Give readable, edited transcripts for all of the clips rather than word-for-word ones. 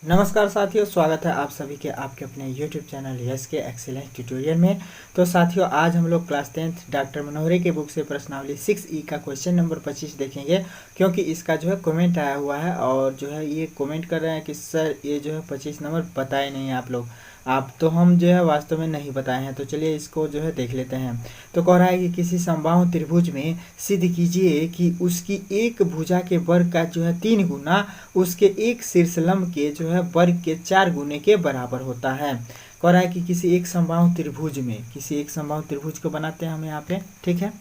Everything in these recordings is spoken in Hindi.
नमस्कार साथियों, स्वागत है आप सभी के आपके अपने YouTube चैनल यस के एक्सीलेंट ट्यूटोरियल में। तो साथियों, आज हम लोग क्लास 10th डॉक्टर मनोहरे के बुक से प्रश्नावली 6E का क्वेश्चन नंबर 25 देखेंगे, क्योंकि इसका जो है कमेंट आया हुआ है और जो है ये कमेंट कर रहे हैं कि सर ये जो है 25 नंबर बताए नहीं आप लोग। आप तो हम जो है वास्तव में नहीं बताए हैं। तो चलिए इसको जो है देख लेते हैं। तो कह रहा है कि किसी समबाहु त्रिभुज में सिद्ध कीजिए कि उसकी एक भुजा के वर्ग का जो है 3 गुना उसके एक शीर्षलंब के जो है वर्ग के 4 गुने के बराबर होता है। कह रहा है कि किसी एक समबाहु त्रिभुज को बनाते हैं हम यहाँ पे, ठीक है।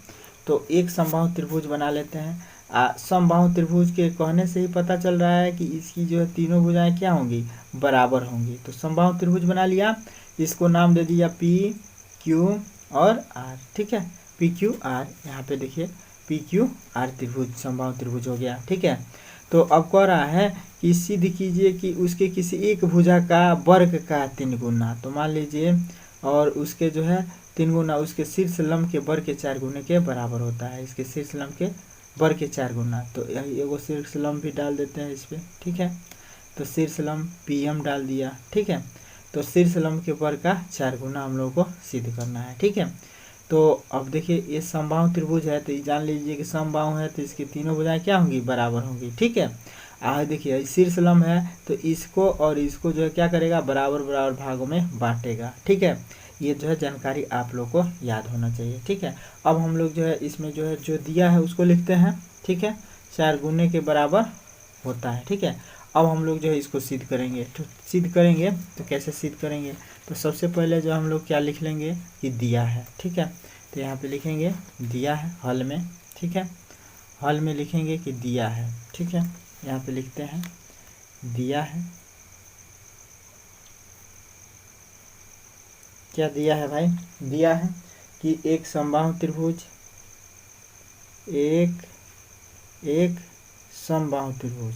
तो एक समबाहु त्रिभुज बना लेते हैं। समबाहु त्रिभुज के कहने से ही पता चल रहा है कि इसकी जो है तीनों भुजाएं क्या होंगी, बराबर होंगी। तो समबाहु त्रिभुज बना लिया, इसको नाम दे दिया पी क्यू और आर, ठीक है। पी क्यू आर, यहाँ पे देखिए पी क्यू आर त्रिभुज समबाहु त्रिभुज हो गया, ठीक है। तो अब कह रहा है कि सिद्ध कीजिए कि उसके किसी एक भुजा का वर्ग का 3 गुना, तो मान लीजिए, और उसके जो है 3 गुना उसके शीर्ष लंब के वर्ग के 4 गुने के बराबर होता है। इसके शीर्ष लंब के वर्ग के 4 गुना, तो एगो शीर्ष लंब भी डाल देते हैं इस पर, ठीक है। तो शीर्ष लंब पी एम डाल दिया, ठीक है। तो शीर्ष लंब के वर्ग का 4 गुना हम लोग को सिद्ध करना है, ठीक है। तो अब देखिए ये समबाहु त्रिभुज है, तो ये जान लीजिए कि समबाहु है तो इसकी तीनों भुजाएं क्या होंगी, बराबर होंगी, ठीक है। देखिए शीर्ष लंब है तो इसको और इसको जो है क्या करेगा, बराबर बराबर भागों में बांटेगा, ठीक है। ये जो है जानकारी आप लोग को याद होना चाहिए, ठीक है। अब हम लोग जो है इसमें जो है जो दिया है उसको लिखते हैं, ठीक है। 4 गुने के बराबर होता है, ठीक है। अब हम लोग जो है इसको सिद्ध करेंगे। तो सिद्ध करेंगे तो कैसे सिद्ध करेंगे, तो सबसे पहले जो हम लोग क्या लिख लेंगे कि दिया है, ठीक है। तो यहाँ पे लिखेंगे दिया है हल में, ठीक है। हल में लिखेंगे कि दिया है, ठीक है। यहाँ पे लिखते हैं दिया है। क्या दिया है भाई, दिया है कि एक समबाहु त्रिभुज, एक समबाहु त्रिभुज,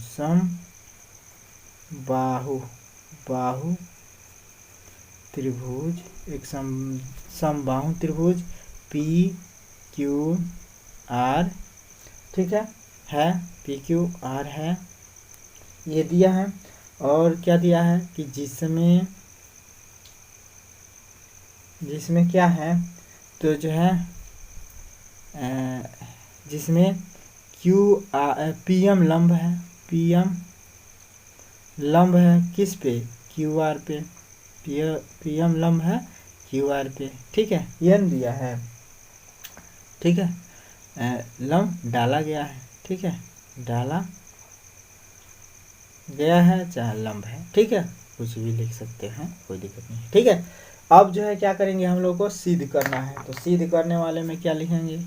बाहु त्रिभुज, एक समबाहु त्रिभुज पी क्यू आर, ठीक है पी क्यू आर है, ये दिया है। और क्या दिया है कि जिसमें क्या है, तो जो है जिसमें पी एम लंब है, पी एम लंब है किस पे, क्यू आर पे, पी एम लंब है क्यू आर पे, ठीक है। एन दिया है, ठीक है। लंब डाला गया है, ठीक है, डाला गया है चाहे लंब है, ठीक है। कुछ भी लिख सकते हैं, कोई दिक्कत नहीं, ठीक है। अब जो है क्या करेंगे, हम लोग को सिद्ध करना है। तो सिद्ध करने वाले में क्या लिखेंगे,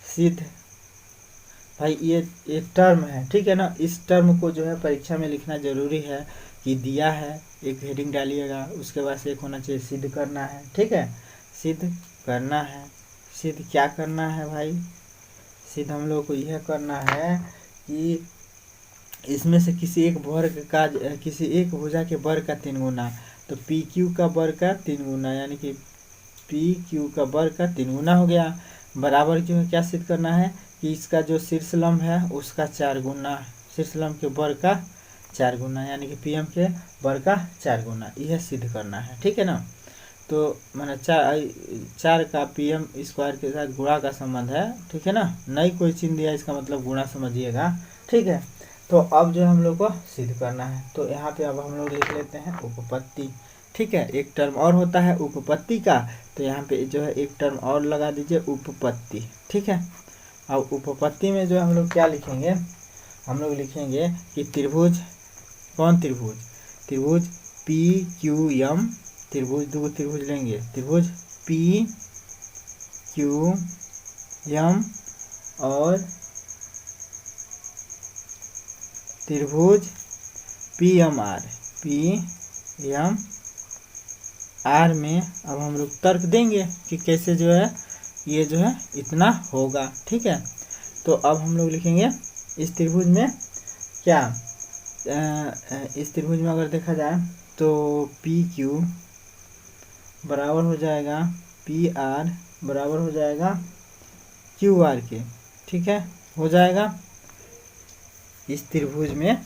सिद्ध, भाई ये टर्म है, ठीक है ना। इस टर्म को जो है परीक्षा में लिखना जरूरी है कि दिया है, एक हेडिंग डालिएगा, उसके बाद से एक होना चाहिए सिद्ध करना है, ठीक है। सिद्ध करना है, सिद्ध क्या करना है भाई, सिद्ध हम लोग को यह करना है कि इसमें से किसी एक भुजा के वर्ग का 3 गुना, तो पी क्यू का वर्ग का 3 गुना, यानी कि पी क्यू का वर्ग का 3 गुना हो गया, बराबर जो है क्या सिद्ध करना है कि इसका जो शीर्ष लंब है उसका 4 गुना, शीर्ष लंब के वर्ग का 4 गुना, यानी कि पी एम के वर्ग का 4 गुना, यह सिद्ध करना है, ठीक है ना। तो मैंने 4 का पी एम स्क्वायर के साथ गुणा का संबंध है, ठीक है ना। नई कोई चिन्ह दिया इसका मतलब गुणा समझिएगा, ठीक है। तो अब जो हम लोग को सिद्ध करना है, तो यहाँ पे अब हम लोग लिख लेते हैं उपपत्ति, ठीक है। एक टर्म और होता है उपपत्ति का, तो यहाँ पे जो है एक टर्म और लगा दीजिए उपपत्ति, ठीक है। अब उपपत्ति में जो हम लोग क्या लिखेंगे, हम लोग लिखेंगे कि त्रिभुज, कौन त्रिभुज, त्रिभुज पी क्यू एम, त्रिभुज दो त्रिभुज लेंगे, त्रिभुज पी क्यू एम और त्रिभुज पी एम आर में अब हम लोग तर्क देंगे कि कैसे जो है ये जो है इतना होगा, ठीक है। तो अब हम लोग लिखेंगे इस त्रिभुज में क्या, इस त्रिभुज में अगर देखा जाए तो पी क्यू बराबर हो जाएगा पी आर बराबर हो जाएगा क्यू आर के, ठीक है, हो जाएगा। इस त्रिभुज में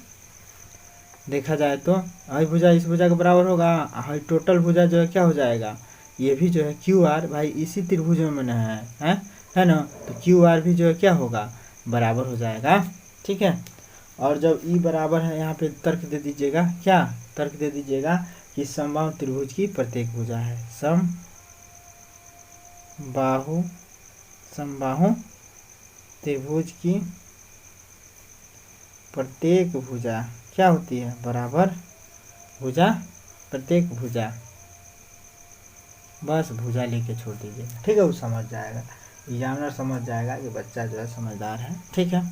देखा जाए तो आई भुजा इस भुजा के बराबर होगा, आई टोटल भुजा जो है क्या हो जाएगा, ये भी जो है क्यू आर भाई इसी त्रिभुज में बना है ना, तो क्यू आर भी जो है क्या होगा, बराबर हो जाएगा। ठीक है, और जब ई बराबर है यहाँ पे तर्क दे दीजिएगा, क्या तर्क दे दीजिएगा कि समबाहु त्रिभुज की प्रत्येक भुजा है, समबाहु त्रिभुज की प्रत्येक भुजा क्या होती है, बराबर भुजा, प्रत्येक भुजा, बस भुजा लेके छोड़ दीजिएगा। ठीक है, वो समझ जाएगा, एग्जामिनर समझ जाएगा कि बच्चा जो है समझदार है। ठीक है,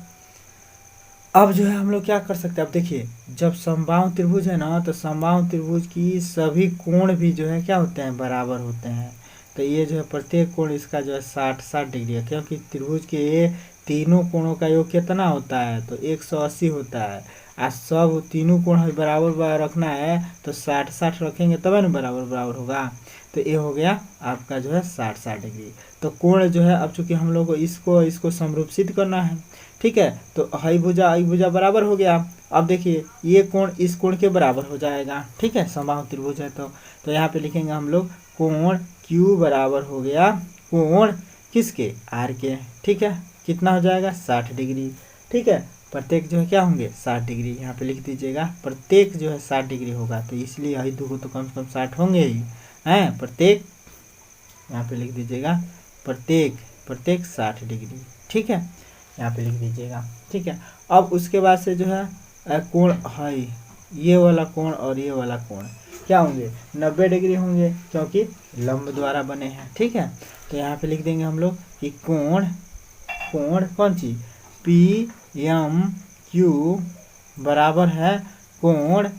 अब जो है हम लोग क्या कर सकते हैं, अब देखिए जब समबाहु त्रिभुज है ना, तो समबाहु त्रिभुज की सभी कोण भी जो है क्या होते हैं, बराबर होते हैं। तो ये जो है प्रत्येक कोण इसका जो है 60 डिग्री है, क्योंकि त्रिभुज के तीनों कोणों का योग कितना होता है, तो 180 होता है। आज सब तीनों कोण बराबर रखना है, तो 60 रखेंगे तब ना बराबर होगा। तो ये हो गया आपका जो है 60 डिग्री। तो कोण जो है, अब चूंकि हम लोग को इसको समरूप सिद्ध करना है, ठीक है, तो आई भुजा बराबर हो गया। अब देखिए ये कोण इस कोण के बराबर हो जाएगा। ठीक है, समबाहु त्रिभुज है तो यहाँ पे लिखेंगे हम लोग कोण Q बराबर हो गया कोण किसके, R के। ठीक है, कितना हो जाएगा, 60 डिग्री। ठीक है, प्रत्येक जो है क्या होंगे, 60 डिग्री। यहाँ पे लिख दीजिएगा प्रत्येक जो है 60 डिग्री होगा, तो इसलिए आई दो को तो कम से कम 60 होंगे ही हैं, प्रत्येक, यहाँ पे लिख दीजिएगा प्रत्येक 60 डिग्री। ठीक है, यहाँ पे लिख दीजिएगा। ठीक है, अब उसके बाद से जो है कोण है, ये वाला कोण और ये वाला कोण क्या होंगे, 90 डिग्री होंगे, क्योंकि लंब द्वारा बने हैं। ठीक है, तो यहाँ पे लिख देंगे हम लोग कि कोण कौन सी, पी एम क्यू बराबर है कोण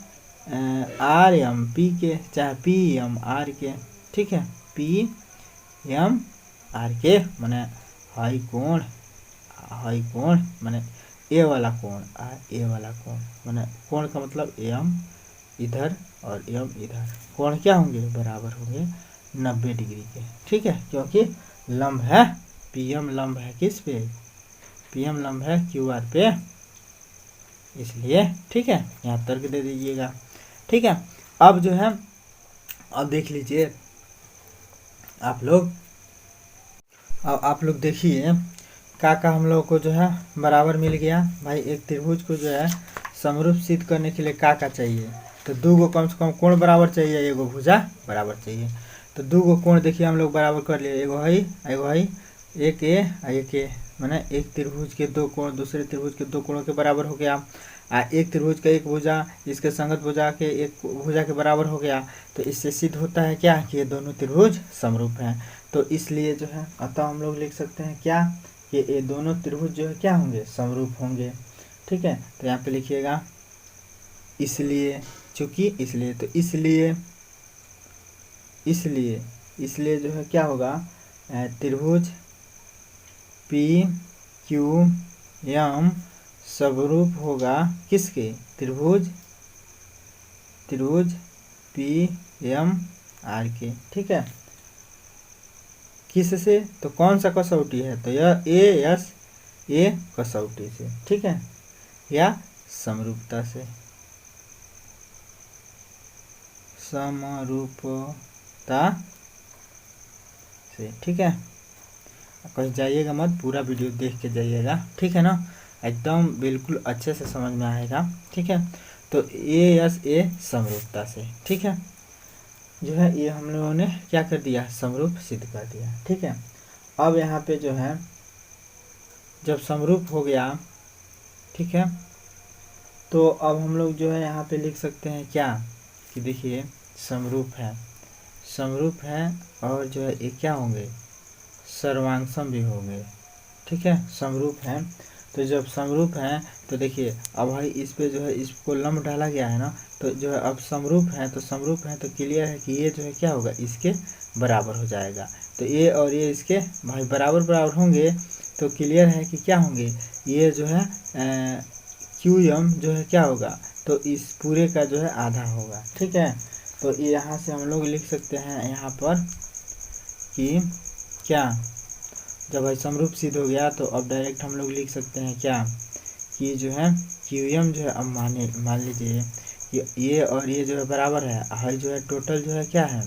आर एम पी के, चाहे पी एम आर के। ठीक है, पी एम आर के माने हाई कोण माने ए वाला कोण, ए वाला कोण माने कोण का मतलब एम इधर और एम इधर, कोण क्या होंगे, बराबर होंगे 90 डिग्री के। ठीक है, क्योंकि लंब है, पीएम लंब है किस पे, पीएम लंब है क्यू आर पे, इसलिए। ठीक है, यहाँ तर्क दे दीजिएगा। ठीक है, अब जो है अब देख लीजिए आप लोग देखिए का हम लोग को जो है बराबर मिल गया भाई। एक त्रिभुज को जो है समरूप सिद्ध करने के लिए का चाहिए, तो दो गो कम से कम कोण बराबर चाहिए, एगो भुजा बराबर चाहिए। तो दो गो कोण देखिए हम लोग बराबर कर लिए, एगो है एक ए माने एक त्रिभुज के दो कोण दूसरे त्रिभुज के दो कोणों के बराबर हो गया। एक त्रिभुज का एक भुजा इसके संगत भुजा के एक भुजा के बराबर हो गया। तो इससे सिद्ध होता है क्या कि ये दोनों त्रिभुज समरूप हैं। तो इसलिए जो है अतः हम लोग लिख सकते हैं क्या कि ये दोनों त्रिभुज जो है क्या होंगे, समरूप होंगे। ठीक है, तो यहाँ पे लिखिएगा इसलिए, चूंकि इसलिए, तो इसलिए जो है क्या होगा, त्रिभुज पी क्यू एम समरूप होगा किसके, त्रिभुज पी एम आर के। ठीक है, किस से, तो कौन सा कसौटी है, तो यह ए कसौटी से। ठीक है, या समरूपता से, समरूपता से। ठीक है, कहीं जाइएगा मत, पूरा वीडियो देख के जाइएगा। ठीक है ना, एकदम बिल्कुल अच्छे से समझ में आएगा। ठीक है, तो ए समरूपता से। ठीक है, जो है ये हम लोगों ने क्या कर दिया, समरूप सिद्ध कर दिया। ठीक है, अब यहाँ पे जो है जब समरूप हो गया, ठीक है, तो अब हम लोग जो है यहाँ पे लिख सकते हैं क्या कि देखिए समरूप है और जो है ये क्या होंगे, सर्वांगसम भी होंगे। ठीक है, समरूप हैं, तो जब समरूप हैं तो देखिए अब भाई इस पे जो है इसको लंब डाला गया है ना, तो जो है अब समरूप हैं तो क्लियर है कि ये जो है क्या होगा, इसके बराबर हो जाएगा। तो ये और ये इसके भाई बराबर होंगे, तो क्लियर है कि क्या होंगे, ये जो है क्यू एम जो है क्या होगा, तो इस पूरे का जो है आधा होगा। ठीक है, तो यहाँ से हम लोग लिख सकते हैं यहाँ पर कि क्या, जब भाई समरूप सिद्ध हो गया तो अब डायरेक्ट हम लोग लिख सकते हैं क्या कि जो है क्यू एम जो है, अब मान लीजिए ये और ये जो है बराबर है, हाई जो है टोटल जो है क्या है,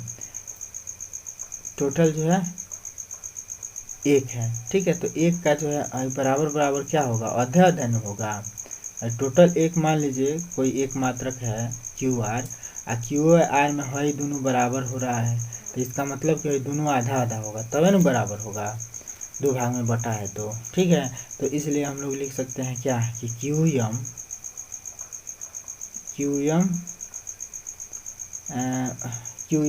टोटल जो है 1 है। ठीक है, तो 1 का जो है बराबर बराबर क्या होगा, अध्याय अध्ययन होगा। टोटल 1 मान लीजिए कोई एक मात्रक है क्यू आर, और क्यू आर में हई दोनों बराबर हो रहा है, तो इसका मतलब कि दोनों आधा आधा होगा तभी ना बराबर होगा, 2 भाग में बटा है तो। ठीक है, तो इसलिए हम लोग लिख सकते हैं क्या कि क्यू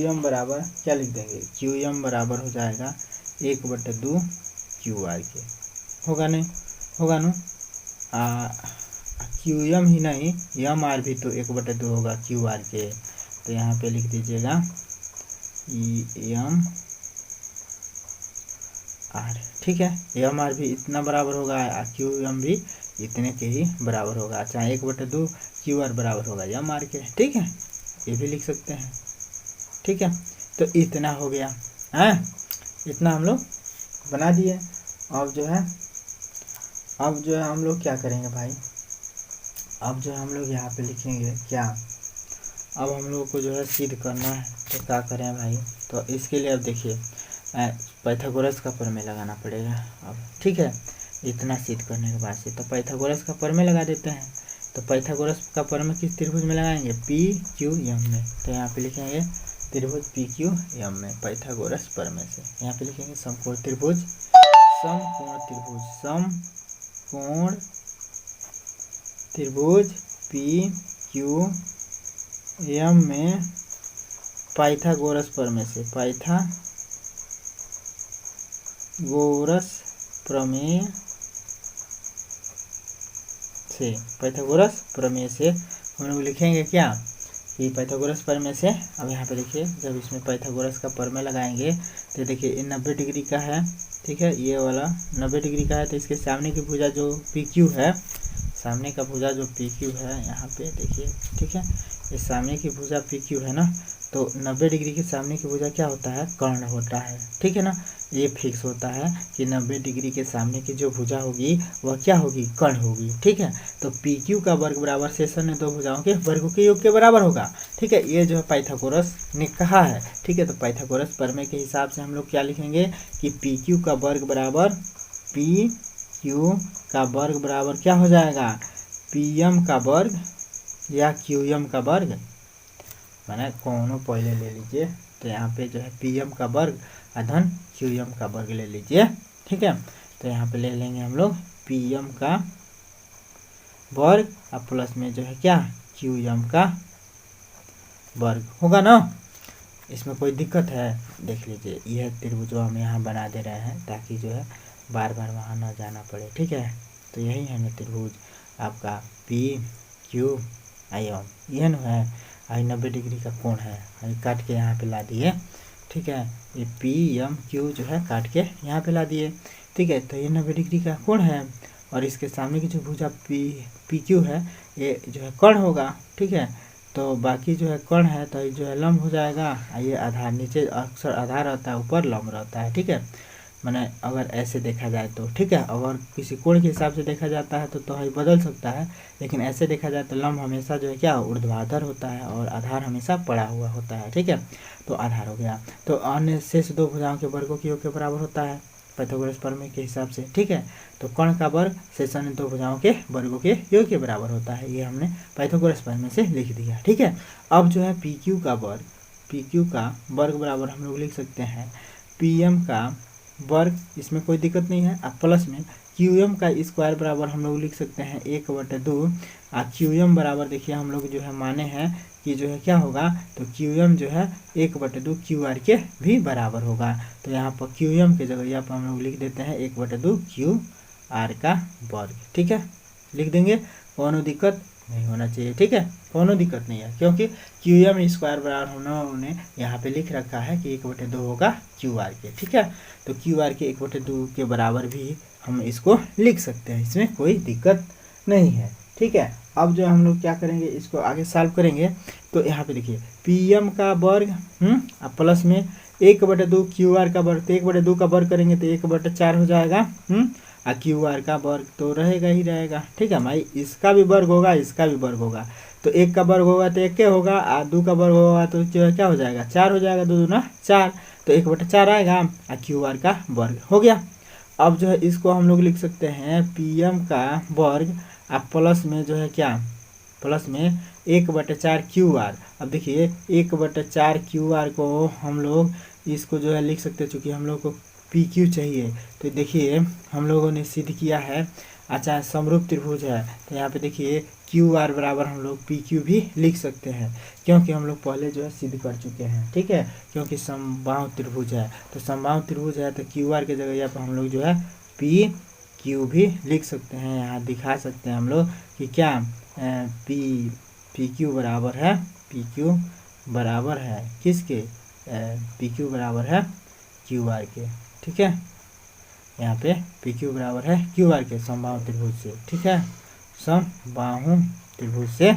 एम बराबर क्या लिख देंगे, क्यू एम बराबर हो जाएगा 1/2 क्यू आर के। होगा नहीं, होगा ना। क्यू एम ही नहीं, एम आर भी तो 1/2 होगा क्यू आर के। तो यहाँ पे लिख दीजिएगा एम आर। ठीक है, एम आर भी इतना बराबर होगा, क्यू एम भी इतने के ही बराबर होगा। चाहे 1/2 क्यू आर बराबर होगा एम आर के। ठीक है, ये भी लिख सकते हैं। ठीक है, तो इतना हो गया है, इतना हम लोग बना दिए। अब जो है हम लोग क्या करेंगे भाई, अब जो है हम लोग यहाँ पे लिखेंगे क्या, अब हम लोग को जो है सिद्ध करना है, तो क्या करें भाई, तो इसके लिए अब देखिए पाइथागोरस का प्रमेय लगाना पड़ेगा अब। ठीक है, इतना सिद्ध करने के बाद से तो पाइथागोरस का प्रमेय लगा देते हैं। तो पाइथागोरस का प्रमेय किस त्रिभुज में लगाएंगे, पी क्यू एम में। तो यहाँ पे लिखेंगे त्रिभुज पी क्यू एम में पाइथागोरस प्रमेय से। यहाँ पे लिखेंगे समकोण त्रिभुज, समकोण त्रिभुज पी क्यू एम में पाइथागोरस प्रमेय से, पाइथागोरस प्रमेय से हम लोग लिखेंगे क्या कि पाइथागोरस प्रमेय से। अब यहाँ पे देखिए जब इसमें पाइथागोरस का प्रमेय लगाएंगे तो देखिए ये 90 डिग्री का है। ठीक है, ये वाला 90 डिग्री का है, तो इसके सामने की भुजा जो पी क्यू है, सामने का भुजा जो पी क्यू है यहाँ पे देखिए। ठीक है, ये सामने की भुजा पी क्यू है ना, तो 90 डिग्री के सामने की भुजा क्या होता है, कर्ण होता है। ठीक है ना, ये फिक्स होता है कि 90 डिग्री के सामने की जो भुजा होगी वह क्या होगी, कर्ण होगी। ठीक है, तो पी क्यू का वर्ग बराबर शेषण 2 भुजाओं के वर्गों के योग के बराबर होगा। ठीक है, ये जो है पाइथागोरस ने कहा है। ठीक है, तो पाइथागोरस प्रमेय के हिसाब से हम लोग क्या लिखेंगे कि पी क्यू का वर्ग बराबर क्या हो जाएगा, पी एम का वर्ग या क्यू एम का वर्ग, मैंने कोनो पहले ले लीजिए। तो यहाँ पे जो है पी एम का वर्ग अधन क्यू एम का वर्ग ले लीजिए। ठीक है, तो यहाँ पे ले लेंगे हम लोग पी एम का वर्ग और प्लस में जो है क्या, क्यू एम का वर्ग होगा ना। इसमें कोई दिक्कत है, देख लीजिए यह त्रिभुज जो हम यहाँ बना दे रहे हैं ताकि जो है बार बार वहाँ न जाना पड़े। ठीक है, तो यही है ना त्रिभुज आपका पी क्यू आई एम, यह न है। आई 90 डिग्री का कोण है, आई काट के यहाँ पे ला दिए। ठीक है, ये पी एम क्यू जो है काट के यहाँ पे ला दिए। ठीक है, तो ये 90 डिग्री का कोण है और इसके सामने की जो भुजा पी क्यू है ये जो है कर्ण होगा। ठीक है, तो बाकी जो है कर्ण है तो ये जो है लंब हो जाएगा, ये आधार नीचे अक्सर आधार रहता है, ऊपर लंब रहता है। ठीक है, मैंने अगर ऐसे देखा जाए तो। ठीक है, अगर किसी कोण के हिसाब से देखा जाता है तो ही बदल सकता है, लेकिन ऐसे देखा जाए तो लंब हमेशा जो है क्या ऊर्ध्वाधर होता है और आधार हमेशा पड़ा हुआ होता है। ठीक है, तो आधार हो गया, तो अन्य शेष 2 भुजाओं के वर्गों के योग के बराबर होता है पाइथागोरस प्रमेय के हिसाब से। ठीक है, तो कर्ण का वर्ग शेष अन्य 2 भुजाओं के वर्गों के योग के बराबर होता है, ये हमने पाइथागोरस प्रमेय से लिख दिया। ठीक है, अब जो है पी क्यू का वर्ग बराबर हम लोग लिख सकते हैं पी एम का वर्ग, इसमें कोई दिक्कत नहीं है। अब प्लस में क्यू एम का स्क्वायर बराबर हम लोग लिख सकते हैं 1/2। क्यू एम बराबर देखिए हम लोग जो है माने हैं कि जो है क्या होगा, तो क्यू एम जो है 1/2 क्यू आर के भी बराबर होगा। तो यहाँ पर क्यू एम के जगह यहाँ पर हम लोग लिख देते हैं 1/2 क्यू आर का वर्ग। ठीक है, लिख देंगे, कोनो दिक्कत नहीं होना चाहिए। ठीक है, कोनो दिक्कत नहीं है, क्योंकि क्यू एम स्क्वायर बराबर उन्होंने यहाँ पे लिख रखा है कि 1/2 होगा क्यू आर के। ठीक है, तो क्यू आर के 1/2 के बराबर भी हम इसको लिख सकते हैं, इसमें कोई दिक्कत नहीं है। ठीक है, अब जो हम लोग क्या करेंगे, इसको आगे सॉल्व करेंगे। तो यहाँ पे देखिए पी एम का वर्ग प्लस में 1/2 क्यू आर का वर्ग, तो 1/2 का वर्ग करेंगे तो 1/4 हो जाएगा। क्यू आर का वर्ग तो रहेगा ही रहेगा। ठीक है भाई, इसका भी वर्ग होगा, इसका भी वर्ग होगा, तो तो 1 का वर्ग होगा तो 1 के होगा, और 2 का वर्ग होगा तो जो है क्या हो जाएगा 4 हो जाएगा, 2 दूना 4, तो 1/4 आएगा, और क्यू आर का वर्ग हो गया। अब जो है इसको हम लोग लिख सकते हैं PM का वर्ग, अब प्लस में जो है क्या, प्लस में 1/4 क्यू आर। अब देखिए 1/4 क्यू आर को हम लोग इसको जो है लिख सकते हैं, चूँकि हम लोग को PQ चाहिए। तो देखिए हम लोगों ने सिद्ध किया है, अच्छा समरूप त्रिभुज है, तो यहाँ पे देखिए QR बराबर हम लोग PQ भी लिख सकते हैं, क्योंकि हम लोग पहले जो है सिद्ध कर चुके हैं, ठीक है, क्योंकि समबाहु त्रिभुज है। तो समबाहु त्रिभुज है तो QR की जगह यहाँ पर हम लोग जो है PQ भी लिख सकते हैं। यहाँ दिखा सकते हैं हम लोग कि क्या PQ बराबर है, PQ बराबर है किसके, PQ बराबर है QR के, ठीक है, यहाँ पे PQ बराबर है QR के समबाहु त्रिभुज से, ठीक है, समबाहु त्रिभुज से,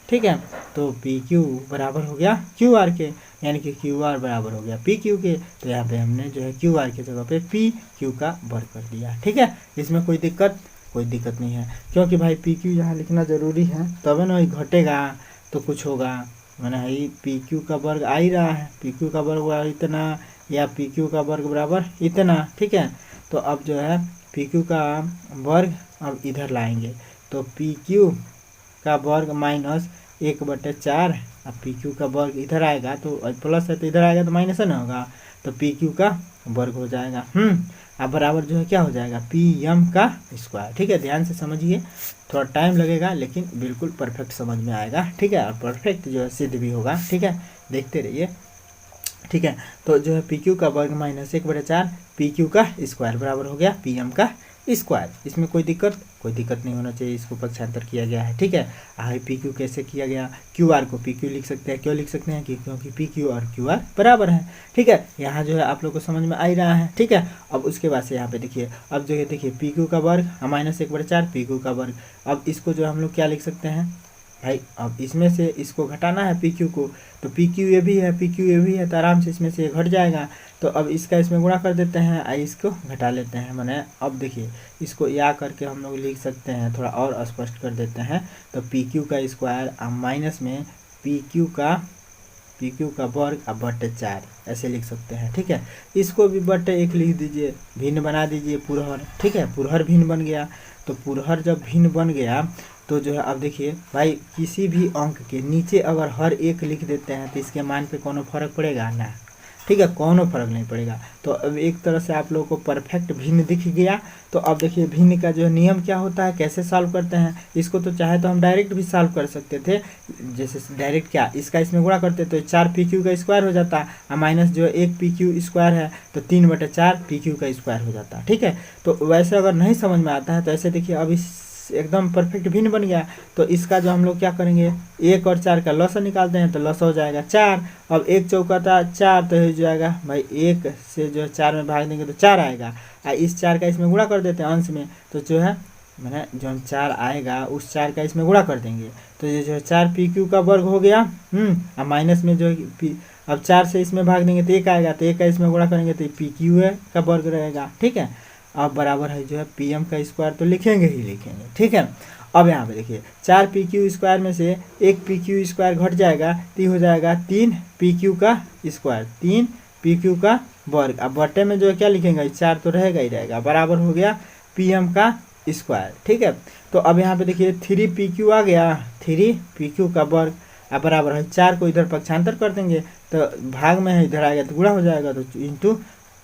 ठीक है। तो PQ बराबर हो गया QR के, यानी कि QR बराबर हो गया PQ के। तो यहाँ पे हमने जो है QR की जगह पे PQ का वर्ग कर दिया, ठीक है। इसमें कोई दिक्कत नहीं है, क्योंकि भाई PQ यहाँ लिखना ज़रूरी है, तब ना घटेगा तो कुछ होगा, मैंने ही PQ का वर्ग आ ही रहा है, PQ का वर्ग इतना या PQ का वर्ग बराबर इतना, ठीक है। तो अब जो है PQ का वर्ग अब इधर लाएंगे, तो PQ का वर्ग माइनस 1/4, अब PQ का वर्ग इधर आएगा तो प्लस है तो इधर आएगा तो माइनस है ना होगा, तो PQ का वर्ग हो जाएगा। अब बराबर जो है क्या हो जाएगा PM का स्क्वायर, ठीक है। ध्यान से समझिए, थोड़ा टाइम लगेगा लेकिन बिल्कुल परफेक्ट समझ में आएगा, ठीक है, और परफेक्ट जो है सिद्ध भी होगा, ठीक है, देखते रहिए, ठीक है। तो जो है PQ का वर्ग माइनस 1/4 PQ का स्क्वायर बराबर हो गया PM का स्क्वायर। इसमें कोई दिक्कत नहीं होना चाहिए, इसको पक्षांतर किया गया है, ठीक है। आगे PQ कैसे किया गया, QR को PQ लिख सकते हैं, क्यों लिख सकते हैं, क्योंकि PQ और QR बराबर है, ठीक है। यहाँ जो है आप लोग को समझ में आ ही रहा है, ठीक है। अब उसके बाद से यहाँ पे देखिए, अब जो है देखिए PQ का वर्ग माइनस 1/4 PQ का वर्ग, अब इसको जो हम लोग क्या लिख सकते हैं भाई, अब इसमें से इसको घटाना है PQ को, तो PQ ये भी है, PQ ये भी है, तो आराम से इसमें से ये घट जाएगा। तो अब इसका इसमें गुणा कर देते हैं, इसको घटा लेते हैं, मैंने अब देखिए इसको या करके हम लोग लिख सकते हैं, थोड़ा और स्पष्ट कर देते हैं। तो PQ का स्क्वायर माइनस में PQ का वर्ग अब बटे 4 ऐसे लिख सकते हैं, ठीक है। इसको भी बटे 1 लिख दीजिए, भिन्न बना दीजिए पुरहर, ठीक है, पुरहर भिन्न बन गया। तो पुरहर जब भिन्न बन गया तो जो है अब देखिए भाई, किसी भी अंक के नीचे अगर हर एक लिख देते हैं तो इसके मान पे कोनो फर्क पड़ेगा ना, ठीक है, कोनो फर्क नहीं पड़ेगा। तो अब एक तरह से आप लोगों को परफेक्ट भिन्न दिख गया। तो अब देखिए भिन्न का जो नियम क्या होता है, कैसे सॉल्व करते हैं इसको, तो चाहे तो हम डायरेक्ट भी सॉल्व कर सकते थे, जैसे डायरेक्ट क्या इसका इसमें गुणा करते तो 4 PQ का स्क्वायर हो जाता, और माइनस जो 1 PQ स्क्वायर है तो 3/4 PQ का स्क्वायर हो जाता, ठीक है। तो वैसे अगर नहीं समझ में आता है तो ऐसे देखिए, अब इस एकदम परफेक्ट भिन्न बन गया। तो इसका जो हम लोग क्या करेंगे, 1 और 4 का लॉस निकालते हैं, तो लॉस हो जाएगा 4। अब 1 चौका था 4, तो हो जाएगा भाई 1 से जो है 4 में भाग देंगे तो 4 आएगा, और इस 4 का इसमें गुणा कर देते हैं अंश में, तो जो है मैंने जो 4 आएगा उस 4 का इसमें गुणा कर देंगे, तो ये जो है 4 PQ का वर्ग हो गया। और माइनस में जो अब 4 से इसमें भाग देंगे तो 1 आएगा, तो 1 का इसमें गुणा करेंगे तो PQ का वर्ग रहेगा, ठीक है। अब बराबर है जो है PM का स्क्वायर, तो लिखेंगे ही लिखेंगे, ठीक है। अब यहाँ पे देखिए 4 PQ स्क्वायर में से 1 PQ स्क्वायर घट जाएगा, तो हो जाएगा 3 PQ का स्क्वायर, 3 PQ का वर्ग। अब बटे में जो है क्या लिखेंगे, 4 तो रहेगा ही रहेगा, बराबर हो गया PM का स्क्वायर, ठीक है। तो अब यहाँ पे देखिए 3 PQ आ गया, 3 PQ का वर्ग, अब बराबर है 4 को इधर पक्षांतर कर देंगे, तो भाग में है इधर आएगा तो गुणा हो जाएगा, तो इंटू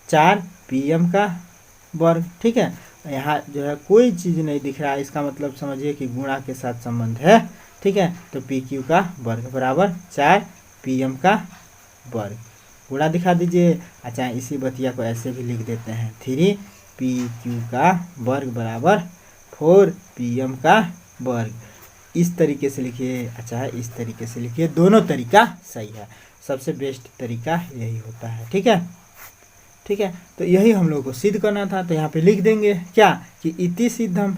4 PM का वर्ग, ठीक है। यहाँ जो है कोई चीज़ नहीं दिख रहा है, इसका मतलब समझिए कि गुणा के साथ संबंध है, ठीक है। तो PQ का वर्ग बराबर 4 PM का वर्ग, गुणा दिखा दीजिए। अच्छा, इसी बतिया को ऐसे भी लिख देते हैं, 3 PQ का वर्ग बराबर 4 PM का वर्ग, इस तरीके से लिखिए। अच्छा, इस तरीके से लिखिए, दोनों तरीका सही है, सबसे बेस्ट तरीका यही होता है, ठीक है, ठीक है। तो यही हम लोग को सिद्ध करना था, तो यहाँ पे लिख देंगे क्या कि इति सिद्धम,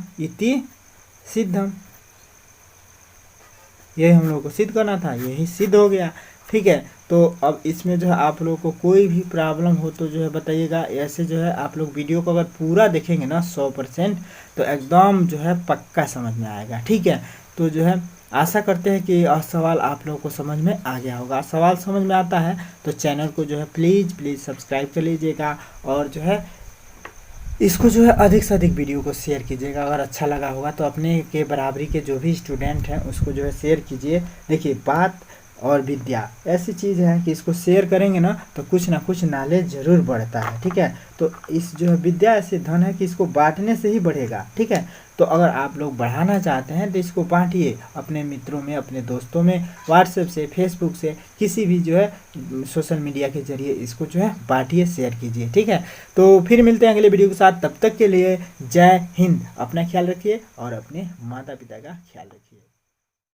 यही हम लोग को सिद्ध करना था, यही सिद्ध हो गया, ठीक है। तो अब इसमें जो है आप लोग को कोई भी प्रॉब्लम हो तो जो है बताइएगा। ऐसे जो है आप लोग वीडियो को अगर पूरा देखेंगे ना 100%, तो एकदम जो है पक्का समझ में आएगा, ठीक है। तो जो है आशा करते हैं कि सवाल आप लोगों को समझ में आ गया होगा। सवाल समझ में आता है तो चैनल को जो है प्लीज़ सब्सक्राइब कर लीजिएगा और जो है इसको जो है अधिक से अधिक वीडियो को शेयर कीजिएगा। अगर अच्छा लगा होगा तो अपने के बराबरी के जो भी स्टूडेंट हैं उसको जो है शेयर कीजिए। देखिए, बात और विद्या ऐसी चीज़ है कि इसको शेयर करेंगे ना तो कुछ ना कुछ नॉलेज ज़रूर बढ़ता है, ठीक है। तो इस जो है विद्या ऐसी धन है कि इसको बांटने से ही बढ़ेगा, ठीक है। तो अगर आप लोग बढ़ाना चाहते हैं तो इसको बांटिए अपने मित्रों में, अपने दोस्तों में, व्हाट्सएप से, फेसबुक से, किसी भी जो है सोशल मीडिया के जरिए इसको जो है बांटिए, शेयर कीजिए, ठीक है। तो फिर मिलते हैं अगले वीडियो के साथ, तब तक के लिए जय हिंद। अपना ख्याल रखिए और अपने माता पिता का ख्याल रखिए।